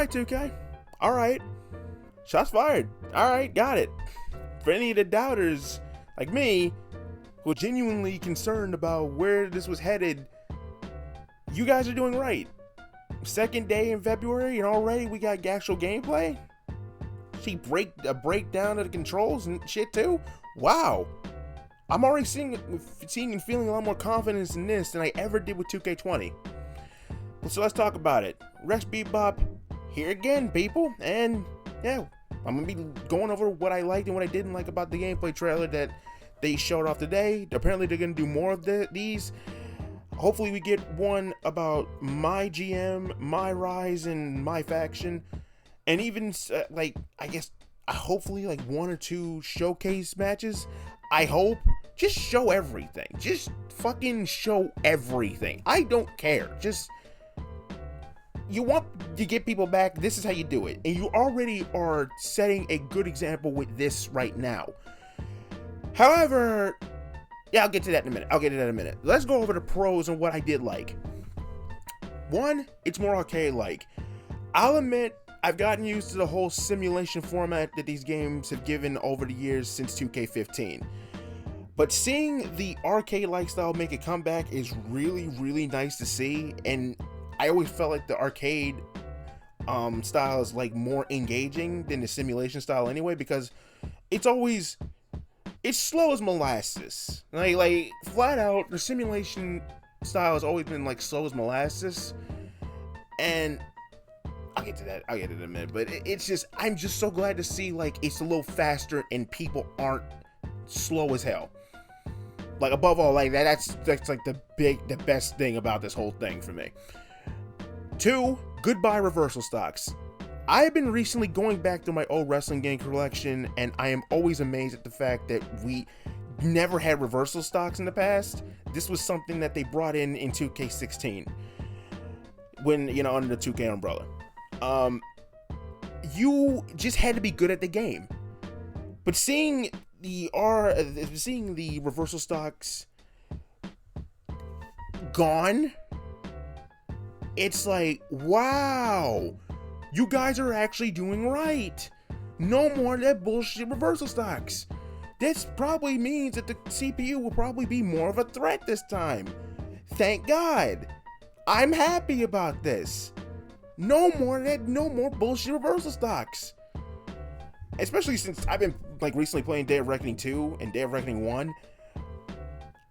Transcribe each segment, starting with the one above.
right, 2K. All right. Shots fired. All right, got it. For any of the doubters like me who are genuinely concerned about where this was headed, you guys are doing right. Second day in February and already we got actual gameplay? See a breakdown of the controls and shit too? Wow. I'm already seeing and feeling a lot more confidence in this than I ever did with 2K20. So let's talk about it. RexBebop here again, people. And yeah, I'm going to be going over what I liked and what I didn't like about the gameplay trailer that they showed off today. Apparently they're going to do more of these. Hopefully we get one about MyGM, MyRise, and MyFaction. And even, hopefully one or two showcase matches. I hope. Just show everything. Just fucking show everything. I don't care. Just, you want to get people back, this is how you do it. And you already are setting a good example with this right now. However, yeah, I'll get to that in a minute. Let's go over the pros and what I did like. One, it's more arcade-like. I'll admit, I've gotten used to the whole simulation format that these games have given over the years since 2K15. But seeing the arcade-like style make a comeback is really, really nice to see. And I always felt like the arcade style is more engaging than the simulation style anyway, because it's slow as molasses. Like flat out, the simulation style has always been slow as molasses. And I'll get to that in a minute. But it's just, I'm just so glad to see it's a little faster and people aren't slow as hell. Above all, that's the best thing about this whole thing for me. 2, goodbye reversal stocks. I have been recently going back through my old wrestling game collection, and I am always amazed at the fact that we never had reversal stocks in the past. This was something that they brought in 2K16 when, under the 2K umbrella. You just had to be good at the game. But seeing the reversal stocks gone, it's wow, you guys are actually doing right. No more of that bullshit reversal stocks. This probably means that the CPU will probably be more of a threat this time. Thank God. I'm happy about this. No more of that, no more bullshit reversal stocks. Especially since I've been recently playing Day of Reckoning 2 and Day of Reckoning 1.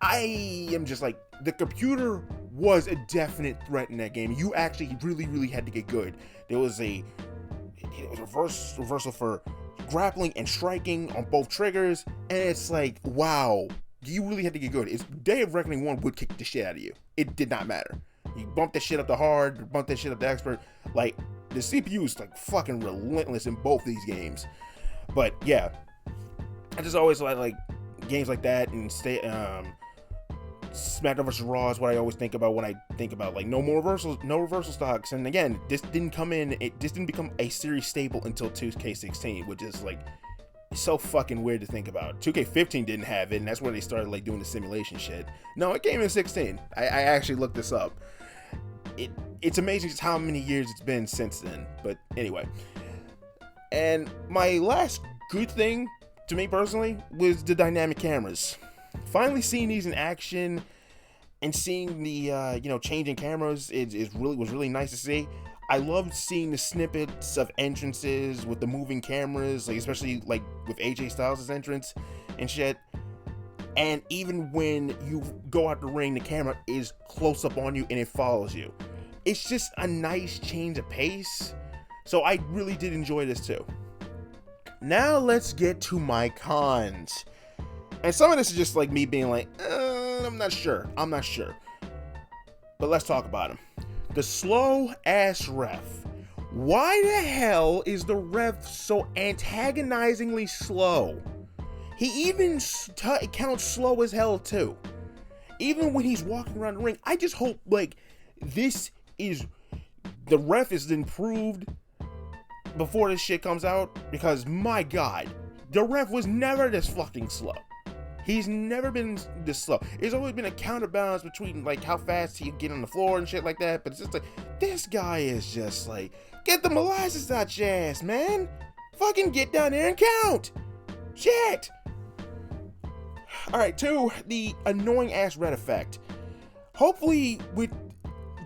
I am just the computer was a definite threat in that game. You actually really, really had to get good. There was a reversal for grappling and striking on both triggers, and it's wow, you really had to get good. Day of Reckoning 1 would kick the shit out of you. It did not matter. You bump that shit up to hard, bump that shit up to expert. The CPU is fucking relentless in both these games. But yeah, I just always like games like that, and SmackDown vs. Raw is what I always think about when I think about no reversal stocks. And again, this didn't become a series staple until 2K16, which is so fucking weird to think about. 2K15 didn't have it, and that's where they started doing the simulation shit. No, it came in 16. I actually looked this up. It's amazing just how many years it's been since then. But anyway, and my last good thing to me personally was the dynamic cameras. Finally seeing these in action and seeing the changing cameras was really nice to see. I loved seeing the snippets of entrances with the moving cameras, especially with AJ Styles' entrance and shit. And even when you go out the ring, the camera is close up on you and it follows you. It's just a nice change of pace. So I really did enjoy this too. Now let's get to my cons. And some of this is just me being I'm not sure. But let's talk about them. The slow ass ref. Why the hell is the ref so antagonizingly slow? He even counts slow as hell too. Even when he's walking around the ring, I just hope the ref is improved before this shit comes out, because my God, the ref was never this fucking slow. He's never been this slow. There's always been a counterbalance between like how fast he can get on the floor and shit like that. But it's just like, this guy is just like, get the molasses out your ass, man. Fucking get down there and count. Shit. All right, 2, the annoying ass red effect. Hopefully with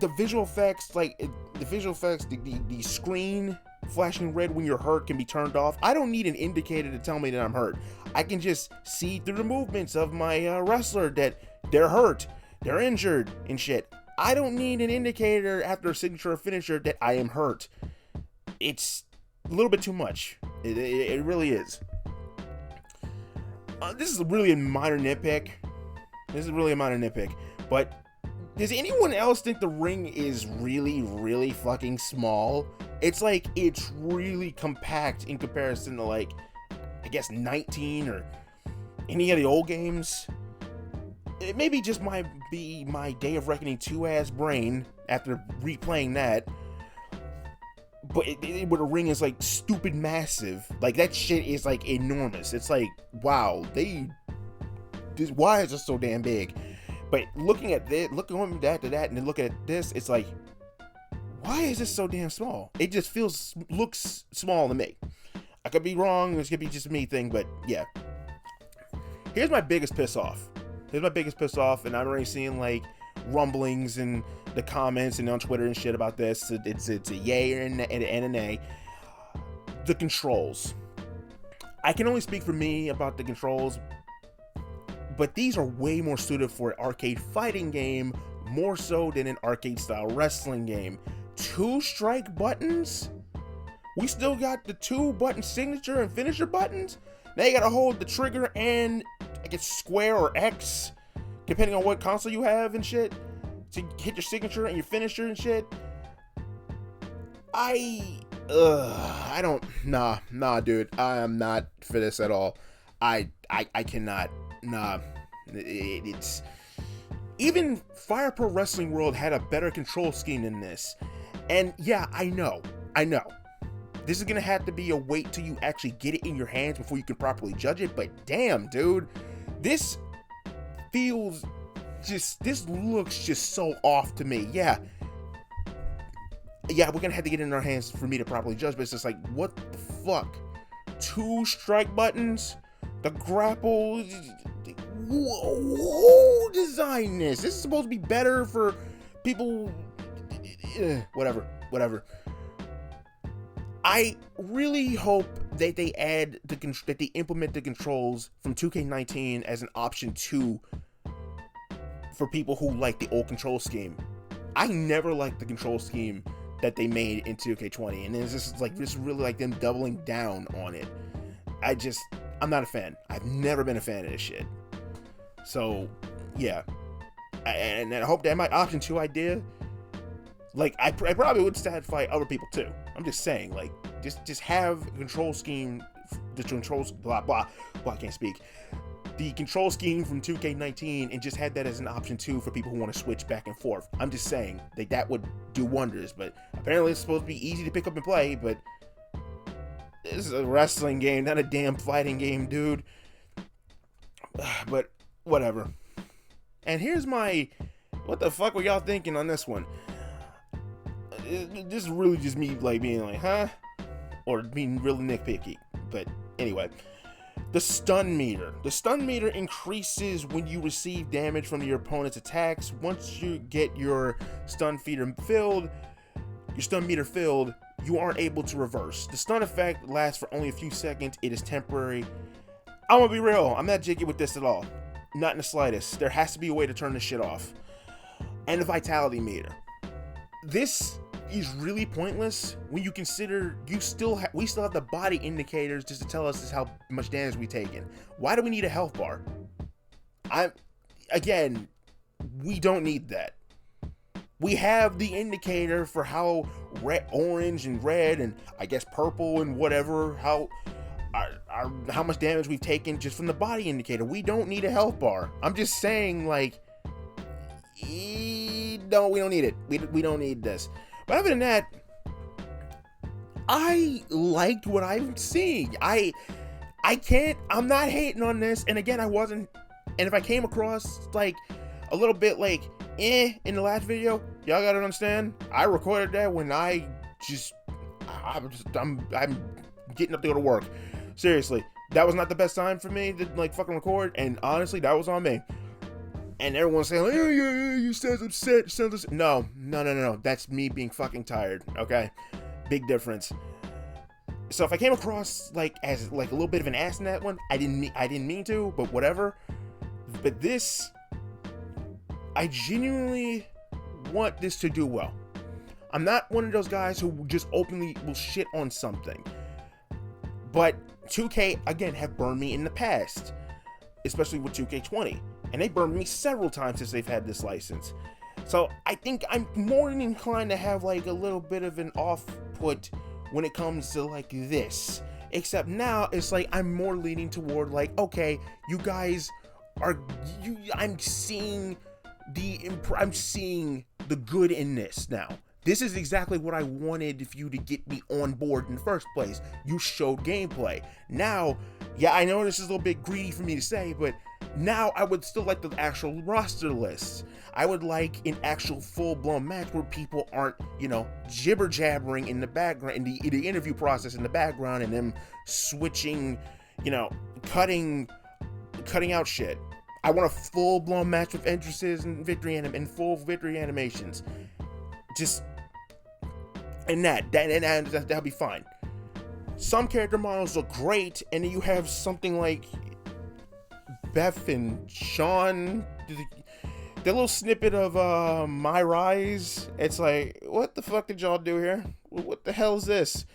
the visual effects, the screen flashing red when you're hurt can be turned off. I don't need an indicator to tell me that I'm hurt. I can just see through the movements of my wrestler that they're hurt, they're injured and shit. I don't need an indicator after a signature or finisher that I am hurt. It's a little bit too much. It really is. This is really a minor nitpick. But does anyone else think the ring is really, really fucking small? It's like, it's really compact in comparison to like, I guess 19 or any of the old games. It maybe just might be my Day of Reckoning 2 ass brain after replaying that. But where the ring is like stupid massive. Like that shit is like enormous. It's like, wow, why is it so damn big? But looking at this, looking back to that and then looking at this, it's like, why is this so damn small? It just looks small to me. I could be wrong. This could be just a me thing, but yeah. Here's my biggest piss off. And I'm already seeing like rumblings in the comments and on Twitter and shit about this. It's a yay and a nay. The controls. I can only speak for me about the controls, but these are way more suited for an arcade fighting game, more so than an arcade style wrestling game. 2 strike buttons? We still got the 2 button signature and finisher buttons? Now you gotta hold the trigger and I guess square or X, depending on what console you have and shit, to hit your signature and your finisher and shit. Nah, dude. I am not for this at all. I cannot. Nah. It's even Fire Pro Wrestling World had a better control scheme than this. And yeah, I know. This is gonna have to be a wait till you actually get it in your hands before you can properly judge it, but damn, dude. This looks just so off to me. Yeah, we're gonna have to get it in our hands for me to properly judge, but it's just like, what the fuck? 2 strike buttons? The grapple? Who designed this? This is supposed to be better for people. Whatever. I really hope that they implement the controls from 2K19 as an option 2 for people who like the old control scheme. I never liked the control scheme that they made in 2K20, and it's just like, this is really like them doubling down on it. I'm not a fan. I've never been a fan of this shit. So yeah, and I hope that my option 2 idea, like, I probably would satisfy other people too. I'm just saying, like, just have a control scheme, the controls, blah, I can't speak. The control scheme from 2K19 and just had that as an option 2 for people who want to switch back and forth. I'm just saying, like, that would do wonders, but apparently it's supposed to be easy to pick up and play, but this is a wrestling game, not a damn fighting game, dude. But whatever. And here's my, what the fuck were y'all thinking on this one? This is really just me like being like, huh? Or being really nitpicky. But anyway, the stun meter. The stun meter increases when you receive damage from your opponent's attacks. Once you get your stun meter filled, you aren't able to reverse. The stun effect lasts for only a few seconds. It is temporary. I'm gonna be real. I'm not jiggy with this at all. Not in the slightest. There has to be a way to turn this shit off. And the vitality meter. This is really pointless when you consider we still have the body indicators just to tell us how much damage we've taken. Why do we need a health bar? Again, we don't need that. We have the indicator for how orange and red and I guess purple and whatever, how much damage we've taken just from the body indicator. We don't need a health bar. I'm just saying, like, no, we don't need it. We don't need this. But other than that, I liked what I'm seeing. I'm not hating on this. And again, I wasn't And if I came across like a little bit like in the last video, y'all gotta understand, I recorded that when I'm getting up to go to work. Seriously, that was not the best time for me to like fucking record, and honestly, that was on me. And everyone's saying, like, yeah, you sound upset, No, that's me being fucking tired, okay? Big difference. So if I came across like as like a little bit of an ass in that one, I didn't mean to, but whatever. But this, I genuinely want this to do well. I'm not one of those guys who just openly will shit on something. But 2K, again, have burned me in the past, especially with 2K20. And they burned me several times since they've had this license. So I think I'm more than inclined to have like a little bit of an off-put when it comes to like this. Except now it's like I'm more leaning toward like, okay, you guys are, I'm seeing the good in this now. This is exactly what I wanted for you to get me on board in the first place. You showed gameplay. Now, yeah, I know this is a little bit greedy for me to say, but now I would still like the actual roster lists. I would like an actual full-blown match where people aren't, jibber-jabbering in the background, in the interview process in the background, and them switching, cutting out shit. I want a full-blown match with entrances and full victory animations. Just, and that'll be fine. Some character models look great, and then you have something like Beth and Sean, the little snippet of MyRise. It's like, what the fuck did y'all do here? What the hell is this?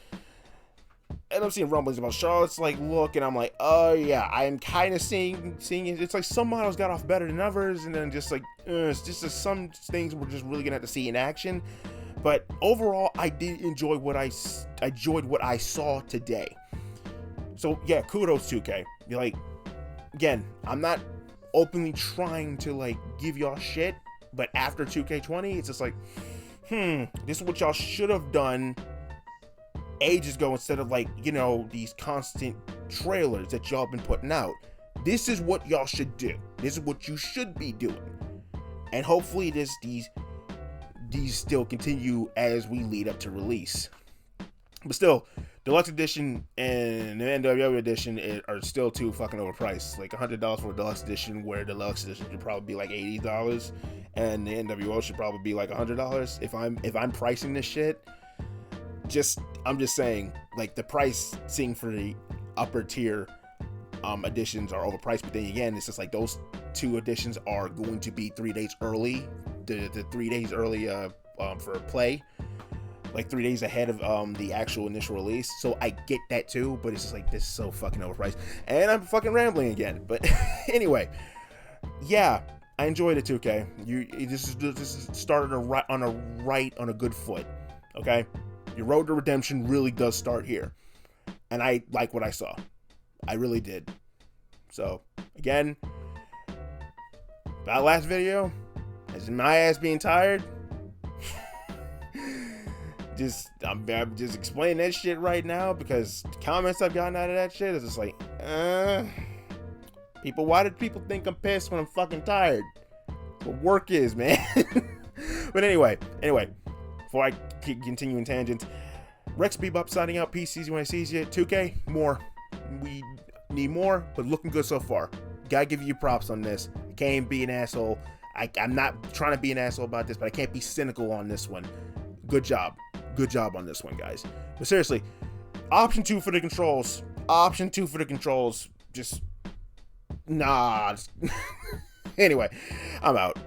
And I'm seeing rumblings about Charlotte's like look, and I'm like, oh yeah, I'm kind of seeing it. It's like some models got off better than others, and then just like it's just some things we're just really gonna have to see in action. But overall, I did enjoy what I saw today. So yeah, kudos 2K. You're like, again, I'm not openly trying to like give y'all shit, but after 2K20, it's just like, this is what y'all should have done ages ago instead of like, these constant trailers that y'all been putting out. This is what y'all should do. This is what you should be doing. And hopefully these still continue as we lead up to release. But still, Deluxe Edition and the NWO Edition are still too fucking overpriced. Like $100 for a Deluxe Edition, where the Deluxe Edition should probably be like $80, and the NWO should probably be like $100. If I'm pricing this shit, I'm just saying, like, the pricing for the upper tier editions are overpriced. But then again, it's just like those two editions are going to be 3 days early. The 3 days early for play, like 3 days ahead of the actual initial release. So I get that too, but it's just like, this is so fucking overpriced, and I'm fucking rambling again. But anyway, yeah, I enjoyed it. 2K, this is started on a good foot. Okay, your road to redemption really does start here, and I like what I saw. I really did. So again, that last video, as in my ass being tired, I'm just explaining that shit right now because the comments I've gotten out of that shit is just like, why did people think I'm pissed when I'm fucking tired? That's what work is, man. But anyway, before I continue in tangents, RexBebop signing out. Peace, easy when I sees you. 2K, more. We need more, but looking good so far. Gotta give you props on this. I can't be an asshole. I'm not trying to be an asshole about this, but I can't be cynical on this one. Good job on this one, guys. But seriously, option 2 for the controls. Just nah. Anyway, I'm out.